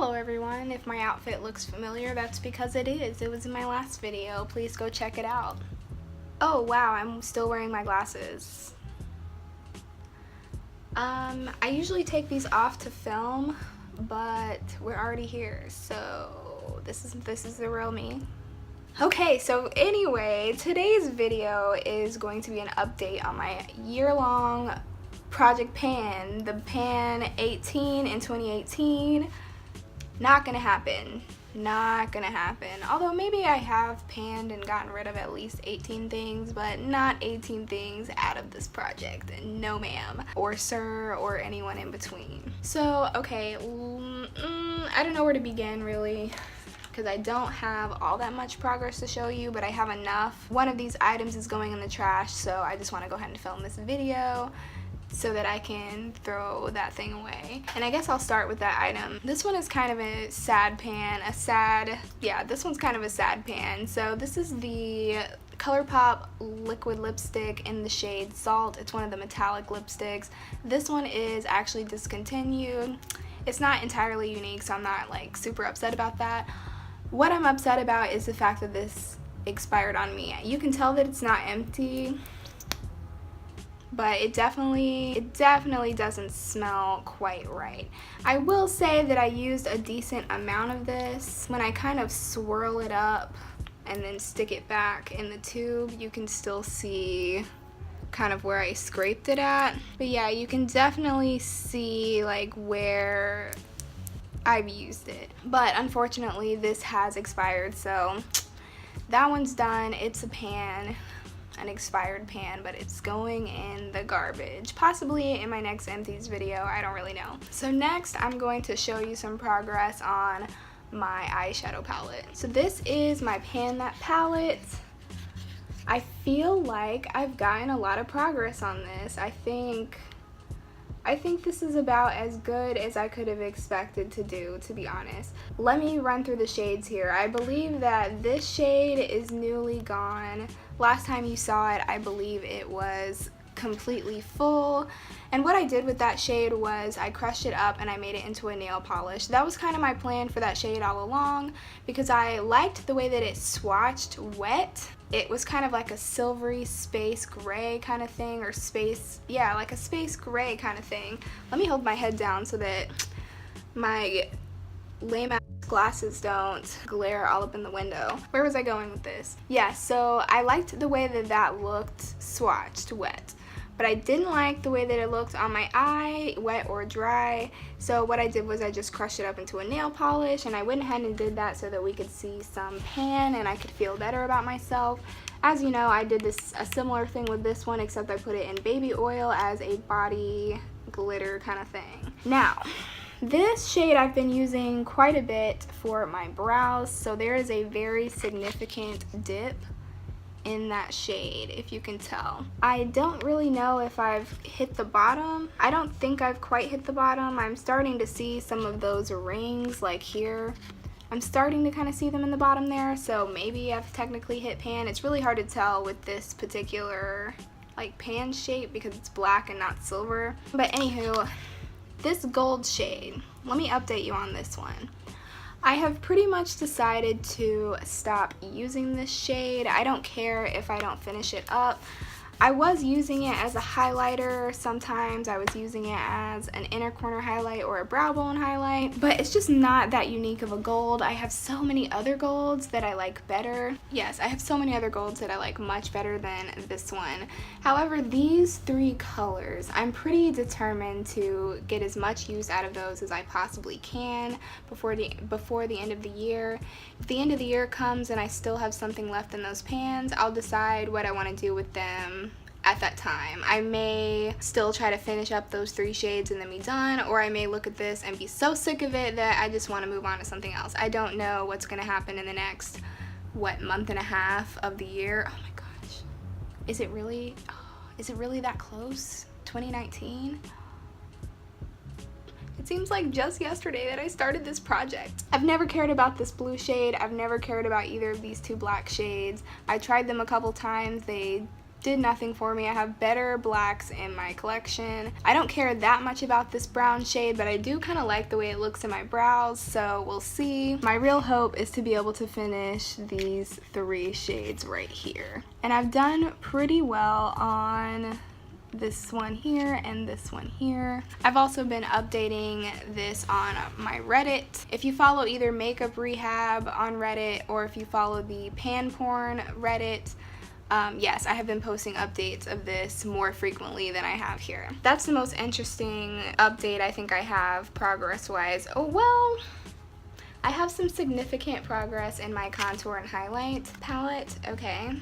Hello everyone, if my outfit looks familiar, that's because it is. It was in my last video. Please go check it out. Oh wow, I'm still wearing my glasses. I usually take these off to film, but we're already here, so this is the real me. Okay, so anyway, today's video is going to be an update on my year-long Project Pan, the Pan 18 in 2018. Not gonna happen. Not gonna happen. Although maybe I have panned and gotten rid of at least 18 things, but not 18 things out of this project. No ma'am, or sir, or anyone in between. So, okay, I don't know where to begin really, because I don't have all that much progress to show you, but I have enough. One of these items is going in the trash, so I just want to go ahead and film this video so that I can throw that thing away. And I guess I'll start with that item. This one is kind of a sad pan, this one's kind of a sad pan. So this is the ColourPop liquid lipstick in the shade Salt. It's one of the metallic lipsticks. This one is actually discontinued. It's not entirely unique, so I'm not like super upset about that. What I'm upset about is the fact that this expired on me. You can tell that it's not empty, but it definitely doesn't smell quite right. I will say that I used a decent amount of this. When I kind of swirl it up and then stick it back in the tube, you can still see kind of where I scraped it at. But yeah, you can definitely see like where I've used it. But unfortunately, this has expired, so that one's done. It's a pan, an expired pan, but it's going in the garbage, possibly in my next empties video. I don't really know. So next I'm going to show you some progress on my eyeshadow palette. So this is my Pan That palette. I feel like I've gotten a lot of progress on this. I think this is about as good as I could have expected to do, to be honest. Let me run through the shades here. I believe that this shade is Newly Gone. Last time you saw it, I believe it was completely full. And what I did with that shade was I crushed it up and I made it into a nail polish. That was kind of my plan for that shade all along, because I liked the way that it swatched wet. It was kind of like a silvery space gray kind of thing, or like a space gray kind of thing. Let me hold my head down so that my lame ass glasses don't glare all up in the window. Where was I going with this? Yeah, so I liked the way that that looked swatched wet, but I didn't like the way that it looked on my eye, wet or dry. So what I did was I just crushed it up into a nail polish, and I went ahead and did that so that we could see some pan and I could feel better about myself. As you know, I did a similar thing with this one, except I put it in baby oil as a body glitter kind of thing. Now, this shade I've been using quite a bit for my brows, so there is a very significant dip in that shade, if you can tell. I don't really know if I've hit the bottom. I don't think I've quite hit the bottom. I'm starting to see some of those rings like here. I'm starting to kind of see them in the bottom there, so maybe I've technically hit pan. It's really hard to tell with this particular like pan shape because it's black and not silver. But anywho, this gold shade, let me update you on this one. I have pretty much decided to stop using this shade. I don't care if I don't finish it up. I was using it as a highlighter. Sometimes I was using it as an inner corner highlight or a brow bone highlight, but it's just not that unique of a gold. I have so many other golds that I like better. Yes, I have so many other golds that I like much better than this one. However, these three colors, I'm pretty determined to get as much use out of those as I possibly can before the end of the year. If the end of the year comes and I still have something left in those pans, I'll decide what I want to do with them at that time. I may still try to finish up those three shades and then be done, or I may look at this and be so sick of it that I just want to move on to something else. I don't know what's going to happen in the next, month and a half of the year. Oh my gosh. Is it really that close? 2019? It seems like just yesterday that I started this project. I've never cared about this blue shade. I've never cared about either of these two black shades. I tried them a couple times. They did nothing for me. I have better blacks in my collection. I don't care that much about this brown shade, but I do kind of like the way it looks in my brows, so we'll see. My real hope is to be able to finish these 3 shades right here. And I've done pretty well on this one here and this one here. I've also been updating this on my Reddit. If you follow either Makeup Rehab on Reddit or if you follow the Pan Porn Reddit, yes, I have been posting updates of this more frequently than I have here. That's the most interesting update I think I have progress-wise. Oh, well, I have some significant progress in my contour and highlight palette. Okay.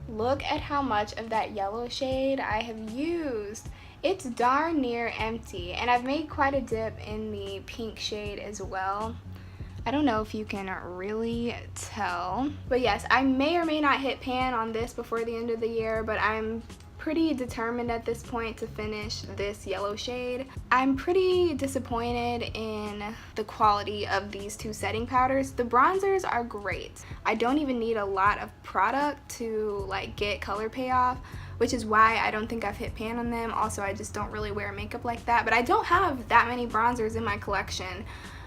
Look at how much of that yellow shade I have used. It's darn near empty, and I've made quite a dip in the pink shade as well. I don't know if you can really tell, but yes, I may or may not hit pan on this before the end of the year, but I'm pretty determined at this point to finish this yellow shade. I'm pretty disappointed in the quality of these 2 setting powders. The bronzers are great. I don't even need a lot of product to like get color payoff, which is why I don't think I've hit pan on them. Also, I just don't really wear makeup like that, but I don't have that many bronzers in my collection.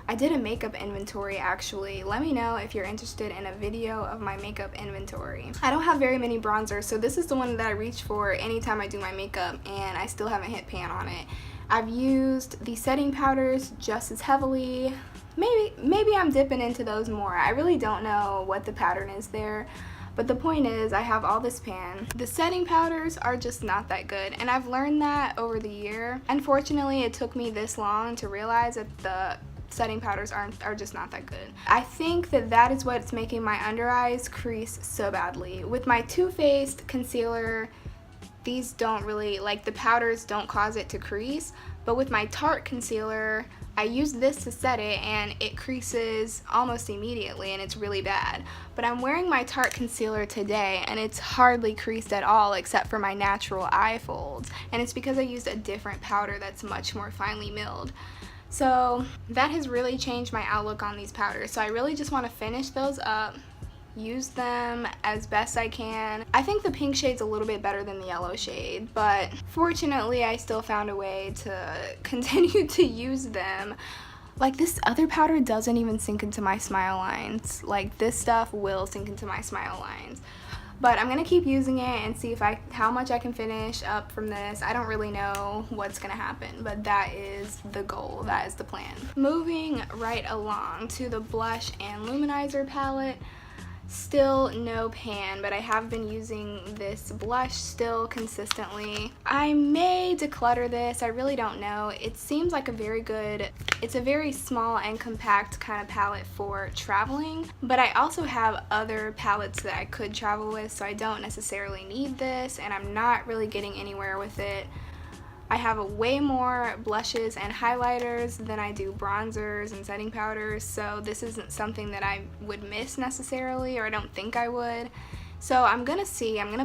I did a makeup inventory actually. Let me know if you're interested in a video of my makeup inventory. I don't have very many bronzers, so this is the one that I reach for anytime I do my makeup, and I still haven't hit pan on it. I've used the setting powders just as heavily. Maybe I'm dipping into those more. I really don't know what the pattern is there. But the point is, I have all this pan. The setting powders are just not that good, and I've learned that over the year. Unfortunately, it took me this long to realize that the setting powders are just not that good. I think that is what's making my under eyes crease so badly. With my Too Faced concealer, these don't really, like, the powders don't cause it to crease, but with my Tarte concealer, I use this to set it and it creases almost immediately and it's really bad. But I'm wearing my Tarte concealer today and it's hardly creased at all except for my natural eye folds, and it's because I used a different powder that's much more finely milled. So that has really changed my outlook on these powders. So I really just want to finish those up, use them as best I can. I think the pink shade's a little bit better than the yellow shade, but fortunately I still found a way to continue to use them. Like, this other powder doesn't even sink into my smile lines. Like, this stuff will sink into my smile lines. But I'm gonna keep using it and see how much I can finish up from this. I don't really know what's gonna happen, but that is the goal, that is the plan. Moving right along to the blush and luminizer palette. Still no pan, but I have been using this blush still consistently. I may declutter this, I really don't know. It seems like it's a very small and compact kind of palette for traveling, but I also have other palettes that I could travel with, so I don't necessarily need this, and I'm not really getting anywhere with it. I have way more blushes and highlighters than I do bronzers and setting powders, so this isn't something that I would miss necessarily, or I don't think I would. So I'm gonna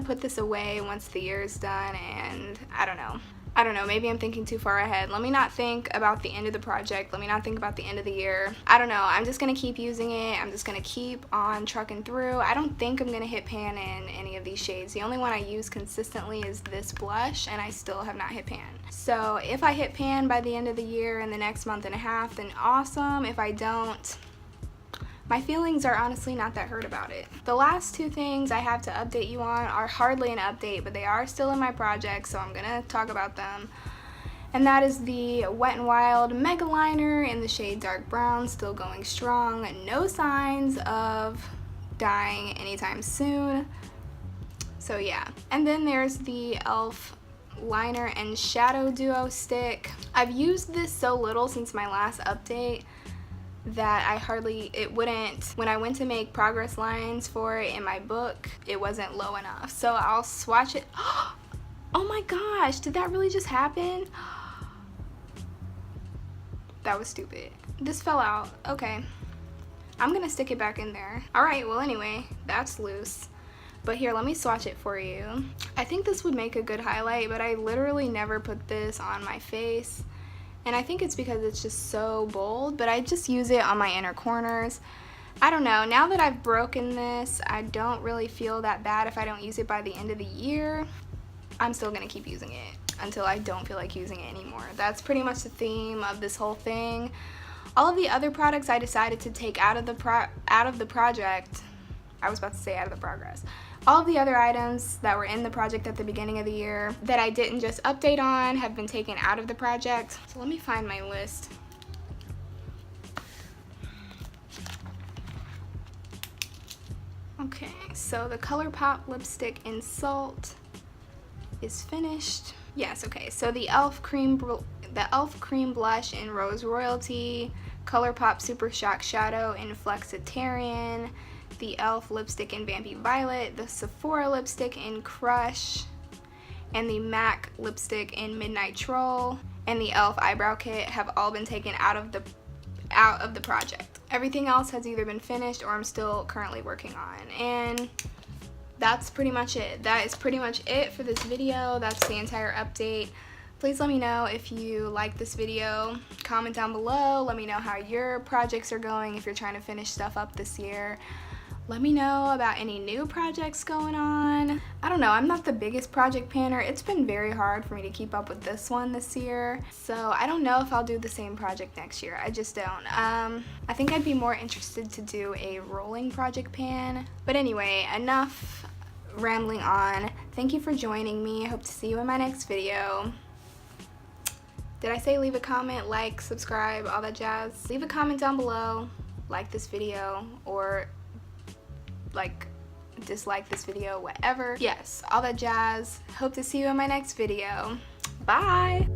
put this away once the year is done, and I don't know, maybe I'm thinking too far ahead. Let me not think about the end of the project. Let me not think about the end of the year. I don't know. I'm just going to keep using it. I'm just going to keep on trucking through. I don't think I'm going to hit pan in any of these shades. The only one I use consistently is this blush, and I still have not hit pan. So if I hit pan by the end of the year in the next month and a half, then awesome. If I don't, my feelings are honestly not that hurt about it. The last 2 things I have to update you on are hardly an update, but they are still in my project, so I'm gonna talk about them. And that is the Wet n Wild Mega Liner in the shade Dark Brown, still going strong. No signs of dying anytime soon. So yeah. And then there's the e.l.f. Liner and Shadow Duo Stick. I've used this so little since my last update that when I went to make progress lines for it in my book, it wasn't low enough. So I'll swatch it. Oh my gosh, did that really just happen? That was stupid. This fell out. Okay. I'm gonna stick it back in there. Alright, well anyway, that's loose. But here, let me swatch it for you. I think this would make a good highlight, but I literally never put this on my face. And I think it's because it's just so bold, but I just use it on my inner corners. I don't know, now that I've broken this, I don't really feel that bad if I don't use it by the end of the year. I'm still gonna keep using it until I don't feel like using it anymore. That's pretty much the theme of this whole thing. All of the other products I decided to take out of the project. I was about to say out of the progress. All of the other items that were in the project at the beginning of the year that I didn't just update on have been taken out of the project. So let me find my list. Okay, so the ColourPop lipstick in Salt is finished. Yes, okay, so the e.l.f. cream blush in Rose Royalty, ColourPop Super Shock Shadow in Flexitarian, the e.l.f. lipstick in Vampy Violet, the Sephora lipstick in Crush, and the MAC lipstick in Midnight Troll, and the e.l.f. eyebrow kit have all been taken out of the project. Everything else has either been finished or I'm still currently working on, and that's pretty much it. That is pretty much it for this video. That's the entire update. Please let me know if you like this video. Comment down below. Let me know how your projects are going if you're trying to finish stuff up this year. Let me know about any new projects going on. I don't know, I'm not the biggest project planner. It's been very hard for me to keep up with this one this year. So I don't know if I'll do the same project next year. I just don't. I think I'd be more interested to do a rolling project pan. But anyway, enough rambling on. Thank you for joining me. I hope to see you in my next video. Did I say leave a comment, like, subscribe, all that jazz? Leave a comment down below, like this video, or like dislike this video, whatever. Yes, all that jazz. Hope to see you in my next video. Bye.